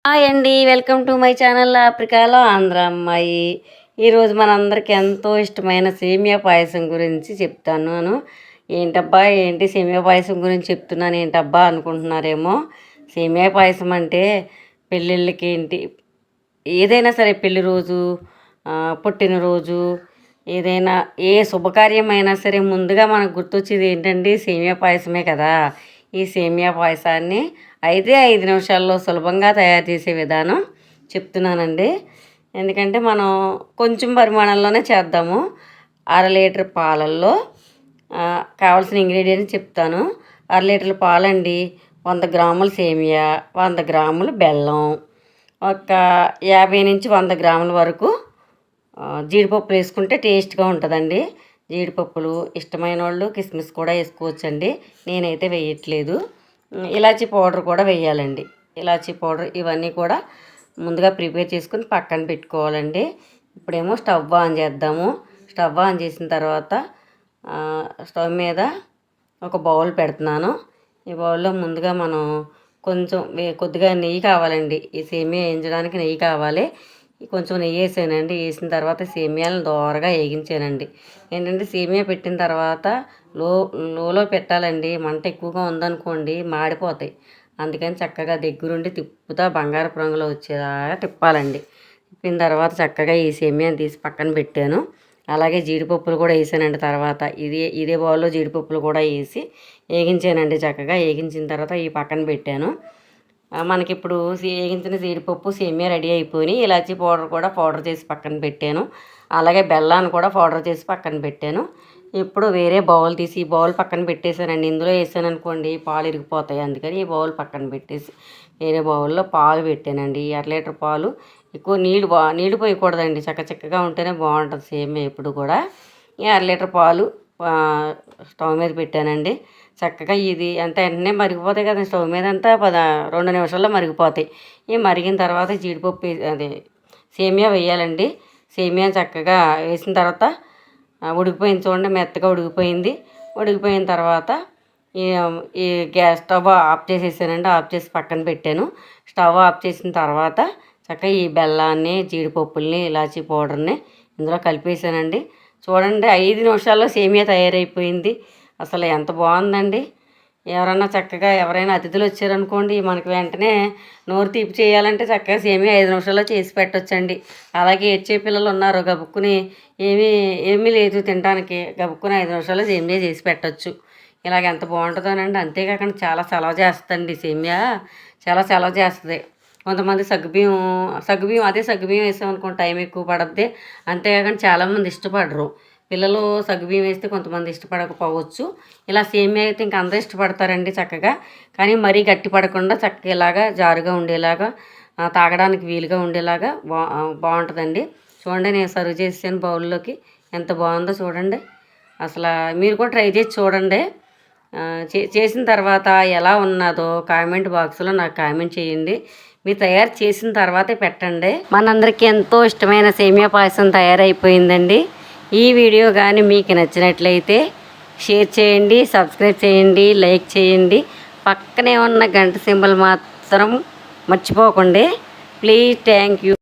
Hi అండి, welcome to my channel ఆఫ్రికాలో ఆంధ్ర అమ్మాయి. ఈరోజు మనందరికి ఎంతో ఇష్టమైన సేమియా పాయసం గురించి చెప్తాను. ఏంటబ్బా ఏంటి సేమియా పాయసం గురించి చెప్తున్నాను ఏంటబ్బా అనుకుంటున్నారేమో. సేమియా పాయసం అంటే పెళ్ళిళ్ళకి ఏంటి ఏదైనా సరే, పెళ్లి రోజు, పుట్టినరోజు, ఏదైనా ఏ శుభకార్యమైనా సరే ముందుగా మనకు గుర్తొచ్చేది ఏంటండి, సేమియా పాయసమే కదా. ఈ సేమియా పాయసాన్ని 5 నిమిషాల్లో సులభంగా తయారు చేసే విధానం చెప్తున్నానండి. ఎందుకంటే మనం కొంచెం పరిమాణంలోనే చేద్దాము. 1/2 లీటర్ పాలల్లో కావాల్సిన ఇంగ్రీడియంట్స్ చెప్తాను. 1/2 లీటర్ల పాలండి, 100 గ్రాముల సేమియా, 100 గ్రాములు బెల్లం, ఒక 50 నుంచి 100 గ్రాముల వరకు జీడిపప్పులు వేసుకుంటే టేస్ట్గా ఉంటుందండి. జీడిపప్పులు ఇష్టమైన వాళ్ళు కిస్మిస్ కూడా వేసుకోవచ్చండి, నేనైతే వేయట్లేదు. ఇలాచీ పౌడర్ కూడా వేయాలండి. ఇలాచీ పౌడర్ ఇవన్నీ కూడా ముందుగా ప్రిపేర్ చేసుకుని పక్కన పెట్టుకోవాలండి. ఇప్పుడేమో స్టవ్ ఆన్ చేద్దాము. స్టవ్ ఆన్ చేసిన తర్వాత స్టవ్ మీద ఒక బౌల్ పెడుతున్నాను. ఈ బౌల్లో ముందుగా మనం కొంచెం కొద్దిగా నెయ్యి కావాలండి. ఈ సేమియా వేయించడానికి నెయ్యి కావాలి. కొంచెం నెయ్యి వేసానండి. వేసిన తర్వాత సేమియాలను దోరగా వేగించానండి. ఏంటంటే సేమియా పెట్టిన తర్వాత లోలో పెట్టాలండి. మంట ఎక్కువగా ఉందనుకోండి మాడిపోతాయి. అందుకని చక్కగా దగ్గరుండి తిప్పుతా బంగారపు రంగులో వచ్చేదాకా తిప్పాలండి. తిప్పిన తర్వాత చక్కగా ఈ సేమియాని తీసి పక్కన పెట్టాను. అలాగే జీడిపప్పులు కూడా వేసానండి. తర్వాత ఇదే బౌల్లో జీడిపప్పులు కూడా వేసి వేగించానండి. చక్కగా వేగించిన తర్వాత ఈ పక్కన పెట్టాను. మనకిప్పుడు వేగించిన జీడిపప్పు సేమియా రెడీ అయిపోయి ఇలాచీ పౌడర్ చేసి పక్కన పెట్టాను. అలాగే బెల్లాన్ని కూడా పౌడర్ చేసి పక్కన పెట్టాను. ఇప్పుడు వేరే బౌల్ తీసి ఈ బౌల్ పక్కన పెట్టేశానండి. ఇందులో వేసాను అనుకోండి పాలు ఇరిగిపోతాయి. అందుకని ఈ బౌల్ పక్కన పెట్టేసి వేరే బౌల్లో పాలు పెట్టానండి. 1/2 లీటర్ పాలు. ఎక్కువ నీళ్ళు పోయకూడదండి, చక్కగా ఉంటేనే బాగుంటుంది సేమియా ఎప్పుడు కూడా. ఈ 1/2 లీటర్ పాలు స్టవ్ మీద పెట్టానండి. చక్కగా ఇది అంతా వెంటనే మరిగిపోతాయి కదా, స్టవ్ మీద అంతా 2 నిమిషాల్లో మరిగిపోతాయి. ఈ మరిగిన తర్వాత జీడిపప్పు అదే సేమియా వేయాలండి. సేమియా చక్కగా వేసిన తర్వాత ఉడికిపోయింది చూడండి, మెత్తగా ఉడికిపోయింది. ఉడికిపోయిన తర్వాత ఈ గ్యాస్ స్టవ్ ఆఫ్ చేసేసానండి. ఆఫ్ చేసి పక్కన పెట్టాను. స్టవ్ ఆఫ్ చేసిన తర్వాత చక్కగా ఈ బెల్లాన్ని, జీడిపప్పుల్ని, ఇలాచీ పౌడర్ని ఇందులో కలిపేసానండి. చూడండి 5 నిమిషాల్లో సేమియా తయారైపోయింది. అసలు ఎంత బాగుందండి. ఎవరైనా అతిథులు వచ్చారనుకోండి, మనకి వెంటనే నోరు తీపి చేయాలంటే చక్కగా సేమియా 5 నిమిషాల్లో చేసి పెట్టొచ్చండి. అలాగే ఏడ్చే పిల్లలు ఉన్నారు, గబుక్కుని ఏమీ లేదు తినడానికి, గబుక్కుని 5 నిమిషాల్లో సేమియా చేసి పెట్టచ్చు. ఇలాగ ఎంత బాగుంటుందోనండి. అంతేకాకుండా చాలా చలవ చేస్తుందండి సేమియా, చాలా చలవ చేస్తుంది. కొంతమంది సగ్గుబియ్యం వేసామనుకోండి టైం ఎక్కువ పడుద్ది. అంతేకాకుండా చాలామంది ఇష్టపడరు. పిల్లలు సగ్గుబియ్యం వేస్తే కొంతమంది ఇష్టపడకపోవచ్చు. ఇలా సేమియా అయితే ఇంక అందరూ ఇష్టపడతారండి చక్కగా. కానీ మరీ గట్టి పడకుండా చక్కగా ఇలాగా జారుగా ఉండేలాగా, తాగడానికి వీలుగా ఉండేలాగా బాగుంటుందండి. చూడండి, నేను సర్వ్ చేసాను బౌల్లోకి. ఎంత బాగుందో చూడండి. అసలు మీరు కూడా ట్రై చేసి చూడండి. చేసిన తర్వాత ఎలా ఉన్నదో కామెంట్ బాక్స్లో నాకు కామెంట్ చేయండి. మీరు తయారు చేసిన తర్వాతే పెట్టండి. మనందరికీ ఎంతో ఇష్టమైన సేమియా పాయసం తయారైపోయిందండి. ఈ వీడియో కానీ మీకు నచ్చినట్లయితే షేర్ చేయండి, సబ్స్క్రైబ్ చేయండి, లైక్ చేయండి. పక్కనే ఉన్న గంట సింబల్ మాత్రం మర్చిపోకండి ప్లీజ్. Thank you.